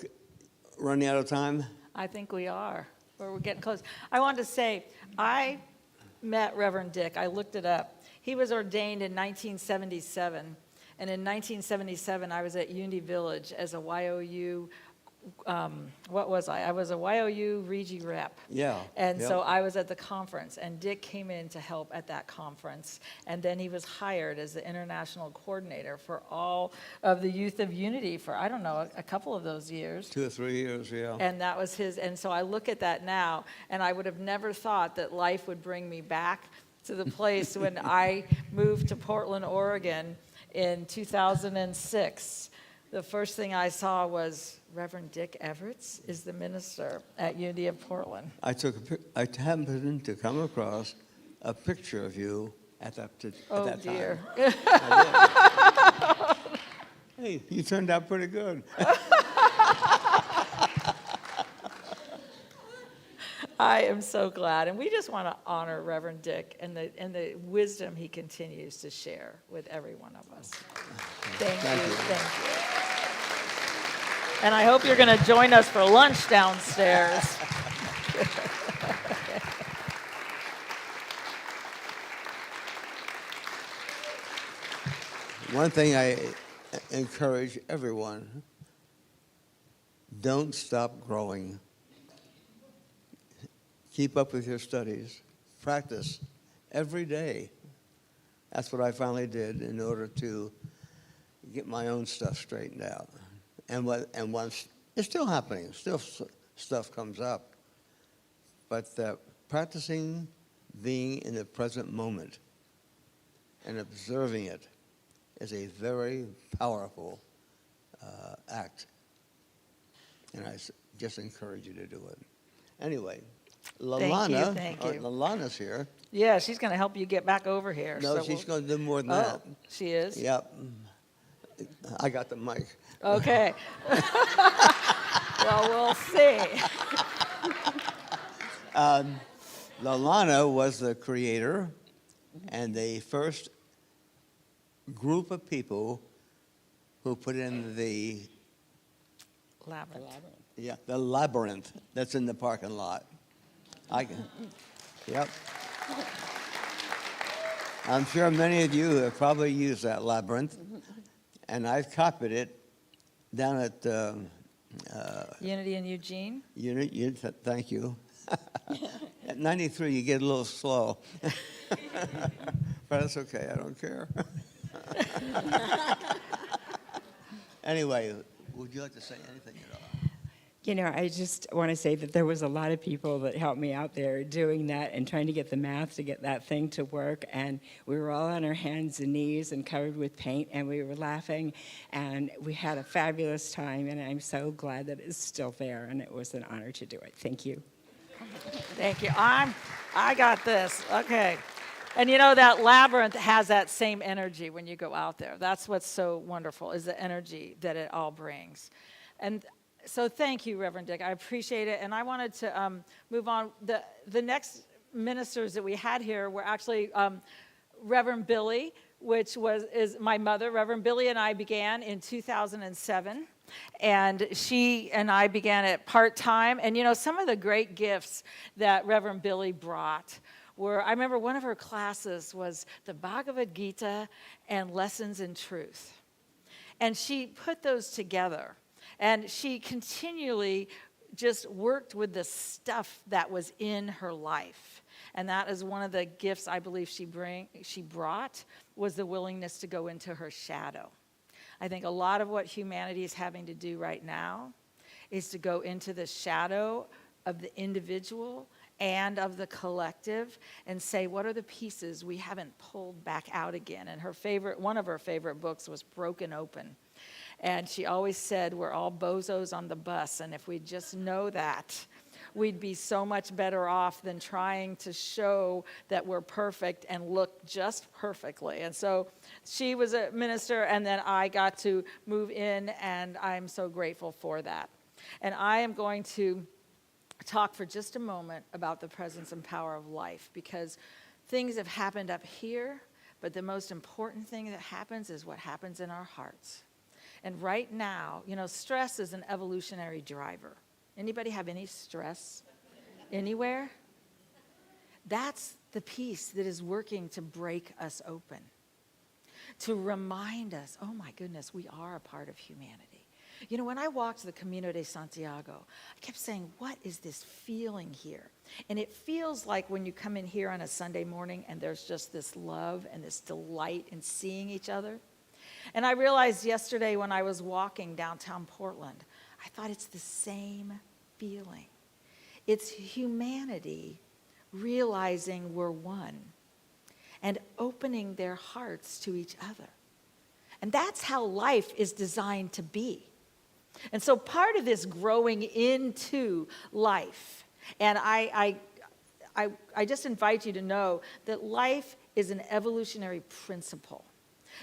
running out of time? I think we are, or we're getting close. I wanted to say, I met Reverend Dick. I looked it up. He was ordained in 1977, and in 1977, I was at Unity Village as a YOU. What was I? I was a YOU Regi rep. Yeah. And yep. so I was at the conference, and Dick came in to help at that conference. And then he was hired as the international coordinator for all of the Youth of Unity for, I don't know, a couple of those years. 2 or 3 years, yeah. And that was his, and so I look at that now, and I would have never thought that life would bring me back to the place when I moved to Portland, Oregon in 2006. The first thing I saw was Reverend Dick Everett is the minister at Unity of Portland. I happened to come across a picture of you at that dear. time. Hey, you turned out pretty good. I am so glad, and we just want to honor Reverend Dick and the wisdom he continues to share with every one of us. Thank you. And I hope you're going to join us for lunch downstairs. One thing I encourage everyone, don't stop growing. Keep up with your studies. Practice every day. That's what I finally did in order to get my own stuff straightened out. And once it's still happening, still stuff comes up. But practicing being in the present moment and observing it is a very powerful act. And I just encourage you to do it. Anyway, Lalana, Thank you. Lalana's here. Yeah, she's going to help you get back over here. No, so she's going to do more than that. She is? Yep. I got the mic. Okay. Well, we'll see. Lalana was the creator and the first group of people who put in the Labyrinth. Yeah, the labyrinth that's in the parking lot. Yep. I'm sure many of you have probably used that labyrinth, and I've copied it down at Unity in Eugene. Thank you. At 93, you get a little slow, but that's okay. I don't care. Anyway, would you like to say anything at all? You know, I just want to say that there was a lot of people that helped me out there doing that and trying to get the math to get that thing to work. And we were all on our hands and knees and covered with paint, and we were laughing, and we had a fabulous time. And I'm so glad that it's still there, and it was an honor to do it. Thank you. Thank you. I got this. Okay. And you know, that labyrinth has that same energy when you go out there. That's what's so wonderful, is the energy that it all brings. And so thank you, Reverend Dick. I appreciate it. And I wanted to move on. The next ministers that we had here were actually Reverend Billy, which is my mother. Reverend Billy and I began in 2007. And she and I began it part-time. And, you know, some of the great gifts that Reverend Billy brought were, I remember one of her classes was the Bhagavad Gita and Lessons in Truth. And she put those together. And she continually just worked with the stuff that was in her life. And that is one of the gifts I believe she brought, was the willingness to go into her shadow. I think a lot of what humanity is having to do right now is to go into the shadow of the individual and of the collective and say, what are the pieces we haven't pulled back out again? And one of her favorite books was Broken Open. And she always said, we're all bozos on the bus, and if we just know that, we'd be so much better off than trying to show that we're perfect and look just perfectly. And so she was a minister, and then I got to move in, and I'm so grateful for that. And I am going to talk for just a moment about the presence and power of life, because things have happened up here, but the most important thing that happens is what happens in our hearts. And right now, stress is an evolutionary driver. Anybody have any stress anywhere? That's the piece that is working to break us open, to remind us, oh my goodness, we are a part of humanity. When I walked the Camino de Santiago, I kept saying, what is this feeling here? And it feels like when you come in here on a Sunday morning and there's just this love and this delight in seeing each other. And I realized yesterday when I was walking downtown Portland, I thought it's the same feeling. It's humanity realizing we're one and opening their hearts to each other. And that's how life is designed to be. And so part of this growing into life, and I just invite you to know that life is an evolutionary principle.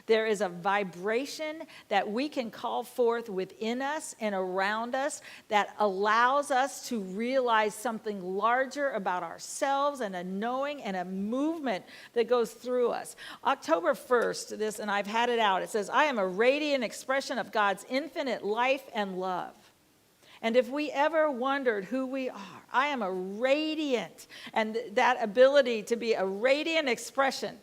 There is a vibration that we can call forth within us and around us that allows us to realize something larger about ourselves, and a knowing and a movement that goes through us. October 1st, and I've had it out, it says, I am a radiant expression of God's infinite life and love. And if we ever wondered who we are, I am a radiant, and that ability to be a radiant expression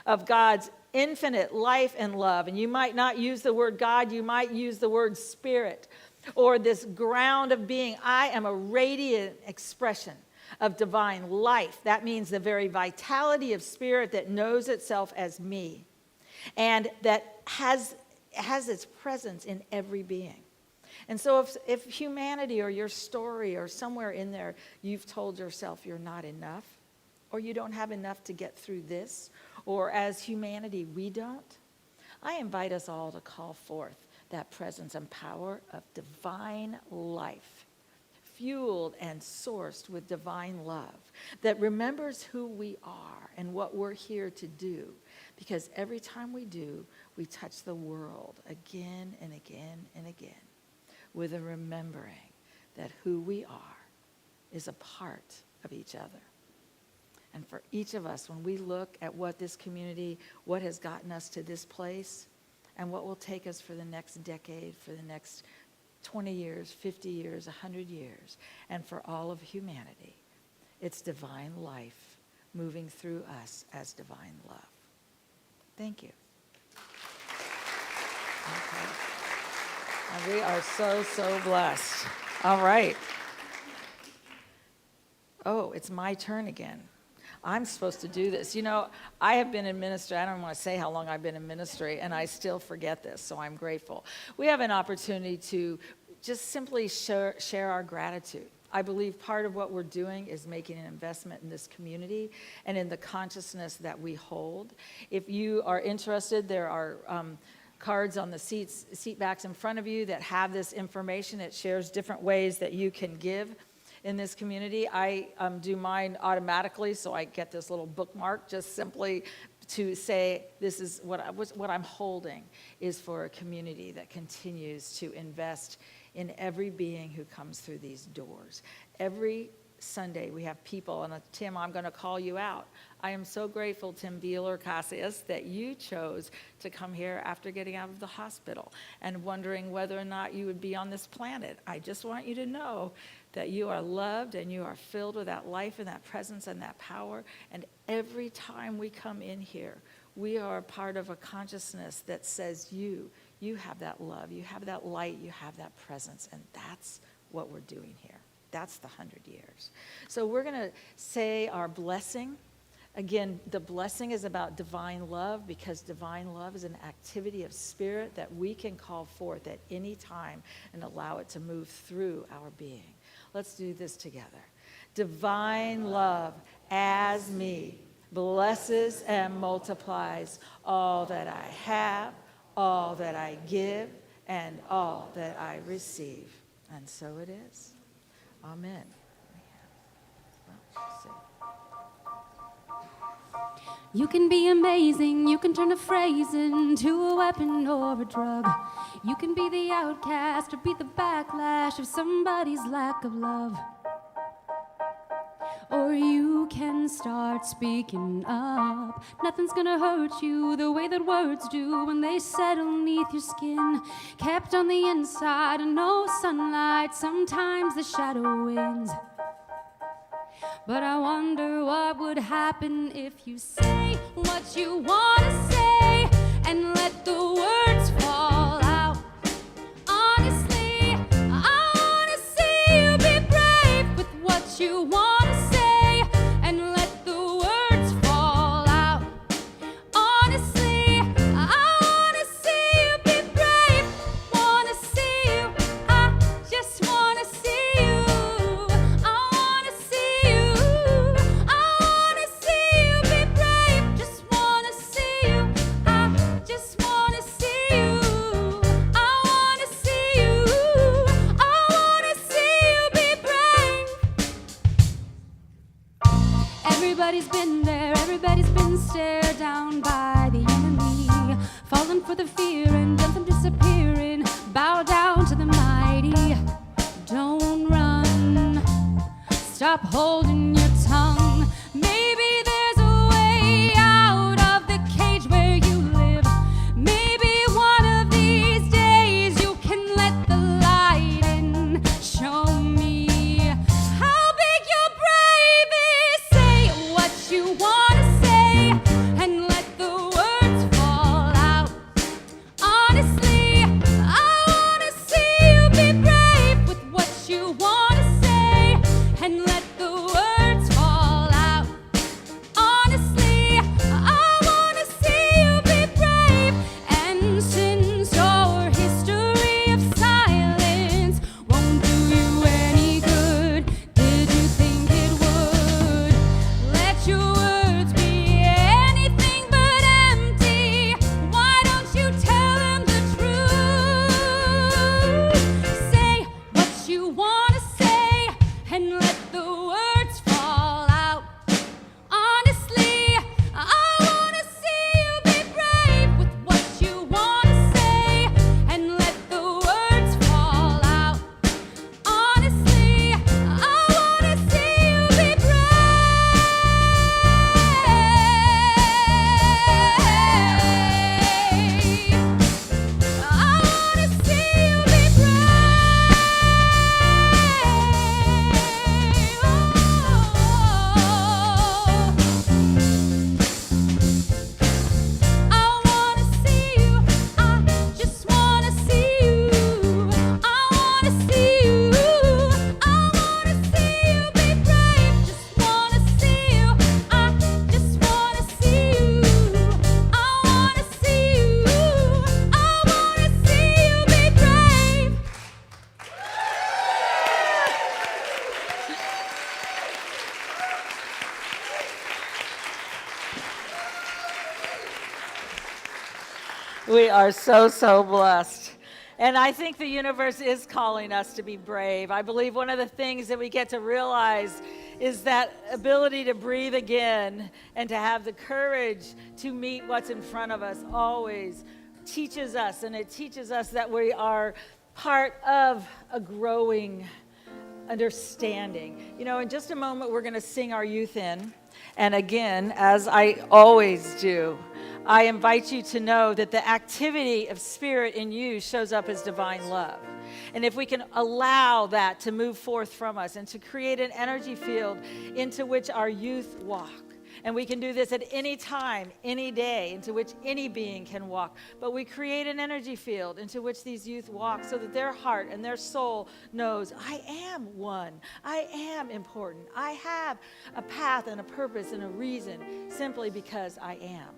of God's infinite life and love. And you might not use the word God, you might use the word spirit, or this ground of being. I am a radiant expression of divine life. That means the very vitality of spirit that knows itself as me, and that has its presence in every being. And so if humanity or your story or somewhere in there, you've told yourself you're not enough, or you don't have enough to get through this, or as humanity, we don't, I invite us all to call forth that presence and power of divine life, fueled and sourced with divine love, that remembers who we are and what we're here to do. Because every time we do, we touch the world again and again and again with a remembering that who we are is a part of each other. And for each of us, when we look at what this community, what has gotten us to this place, and what will take us for the next decade, for the next 20 years, 50 years, 100 years, and for all of humanity, it's divine life moving through us as divine love. Thank you. Okay. And we are so, so blessed. All right. Oh, it's my turn again. I'm supposed to do this. I have been in ministry. I don't want to say how long I've been in ministry, and I still forget this, so I'm grateful. We have an opportunity to just simply share our gratitude. I believe part of what we're doing is making an investment in this community and in the consciousness that we hold. If you are interested, there are cards on the seat backs in front of you that have this information. It shares different ways that you can give in this community. I do mine automatically, so I get this little bookmark just simply to say this is what I'm holding is for a community that continues to invest in every being who comes through these doors. Every Sunday we have people, and Tim, I'm going to call you out. I am so grateful, Tim Beeler Cassius, that you chose to come here after getting out of the hospital and wondering whether or not you would be on this planet. I just want you to know that you are loved and you are filled with that life and that presence and that power. And every time we come in here, we are a part of a consciousness that says you have that love, you have that light, you have that presence. And that's what we're doing here. That's the 100 years. So we're going to say our blessing. Again, the blessing is about divine love, because divine love is an activity of spirit that we can call forth at any time and allow it to move through our being. Let's do this together. Divine love as me blesses and multiplies all that I have, all that I give, and all that I receive. And so it is. Amen. You can be amazing, you can turn a phrase into a weapon or a drug. You can be the outcast or be the backlash of somebody's lack of love. Or you can start speaking up. Nothing's gonna hurt you the way that words do when they settle neath your skin. Kept on the inside and no sunlight, sometimes the shadow wins. But I wonder what would happen if you say what you wanna say and let the words fall out. Honestly, I wanna see you be brave with what you wanna say and let the words fall out. Honestly, I wanna see you be brave. Wanna see you, I just wanna see you. I wanna see you, I wanna see you be brave. Just wanna see you, I just wanna see you. I wanna see you, I wanna see you be brave. Everybody's been there, everybody's been stared down by the enemy. Falling for the fear and then them disappearing. Bow down to the mighty. Don't run. Stop holding your tongue. Maybe there's a way out of the cage where you live. Maybe one of these days you can let the light in. Show me how big your brave is. Say what you wanna say and let the words fall out. Honestly, I wanna see you be brave with what you wanna say and let the words fall out. Honestly, I wanna see you be brave. And since your history of silence won't do you any good, did you think it would? Let your words be anything but empty. Why don't you tell them the truth? Say what you wanna say and let the words fall out. Honestly, I wanna see you be brave with what you wanna say and let the words fall out. Honestly, I wanna see you be brave. I wanna see you be I wanna see you, I just wanna see you. I wanna see you, I wanna see you be brave. Just wanna see you, I just wanna see you. I wanna see you, I wanna see you be brave. We are so blessed. And I think the universe is calling us to be brave. I believe one of the things that we get to realize is that ability to breathe again and to have the courage to meet what's in front of us always teaches us, and it teaches us that we are part of a growing understanding. You know, in just a moment, we're going to sing our youth in. And again, as I always do, I invite you to know that the activity of spirit in you shows up as divine love. And if we can allow that to move forth from us and to create an energy field into which our youth walk, and we can do this at any time, any day, into which any being can walk. But we create an energy field into which these youth walk so that their heart and their soul knows, I am one. I am important. I have a path and a purpose and a reason simply because I am.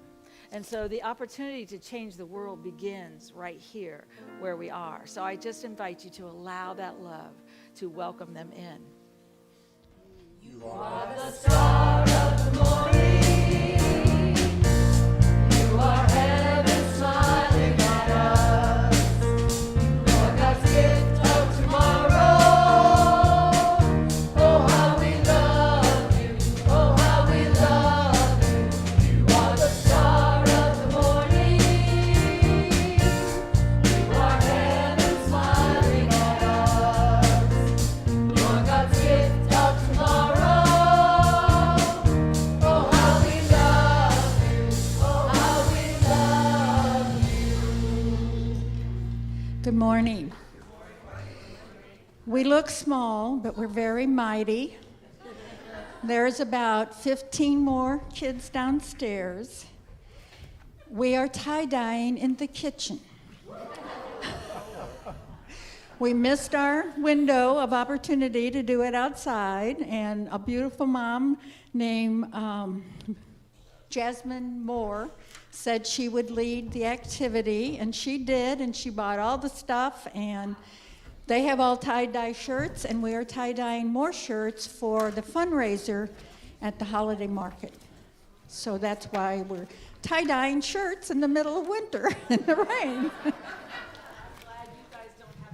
And so the opportunity to change the world begins right here where we are. So I just invite you to allow that love to welcome them in. You are the star of the morning. You are heaven smiling at us. You're God's gift of tomorrow. Oh, how we love you. Oh, how we love you. You are Good morning. We look small, but we're very mighty. There's about 15 more kids downstairs. We are tie-dyeing in the kitchen. We missed our window of opportunity to do it outside, and a beautiful mom named Jasmine Moore said she would lead the activity, and she did, and she bought all the stuff, and they have all tie-dye shirts, and we are tie-dyeing more shirts for the fundraiser at the holiday market. So that's why we're tie-dyeing shirts in the middle of winter in the rain.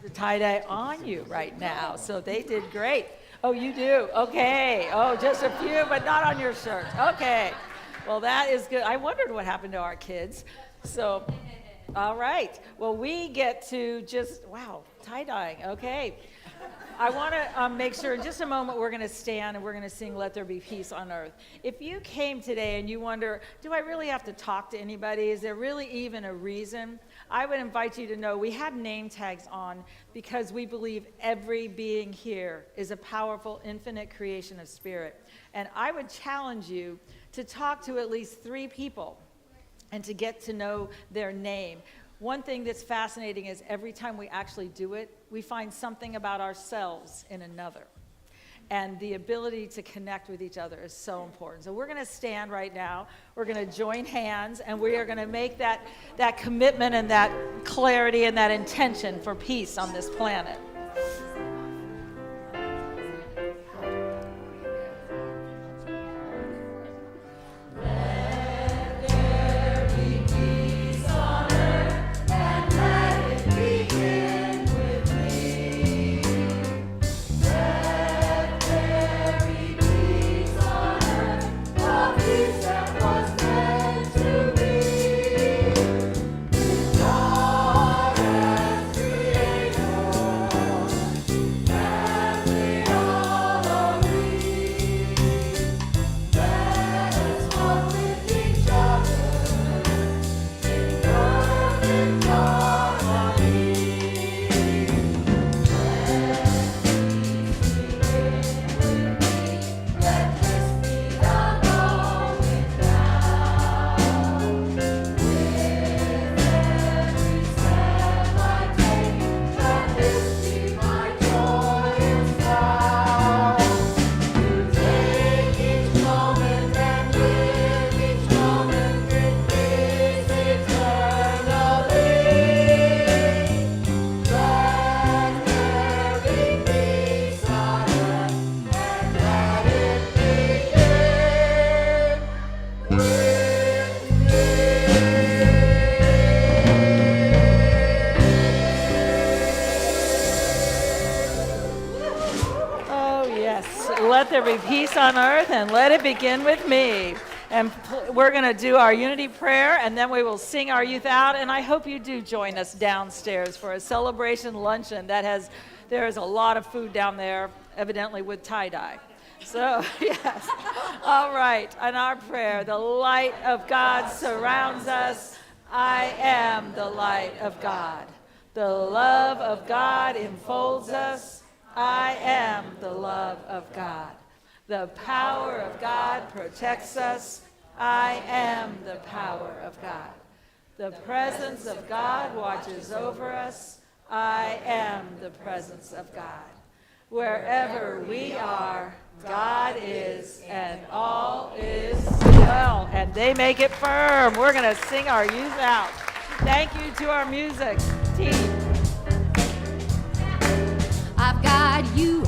The tie-dye on you right now, so they did great. Oh, you do? Okay. Oh, just a few, but not on your shirt. Okay. Well, that is good. I wondered what happened to our kids. So, all right. Well, we get to just, wow, tie-dyeing. Okay. I want to make sure in just a moment we're going to stand and we're going to sing Let There Be Peace on Earth. If you came today and you wonder, do I really have to talk to anybody? Is there really even a reason? I would invite you to know we have name tags on because we believe every being here is a powerful, infinite creation of spirit. And I would challenge you to talk to at least 3 people and to get to know their name. One thing that's fascinating is every time we actually do it, we find something about ourselves in another. And the ability to connect with each other is so important. So we're going to stand right now. We're going to join hands, and we are going to make that commitment and that clarity and that intention for peace on this planet. Let there be peace on earth, and let it begin with me. And we're going to do our unity prayer, and then we will sing our youth out. And I hope you do join us downstairs for a celebration luncheon there is a lot of food down there, evidently with tie-dye. So, yes. All right. And our prayer, the light of God surrounds us. I am the light of God. The love of God enfolds us. I am the love of God. The power of God protects us. I am the power of God. The presence of God watches over us. I am the presence of God. Wherever we are, God is, and all is well. And they make it firm. We're going to sing our youth out. Thank you to our music team. I've got you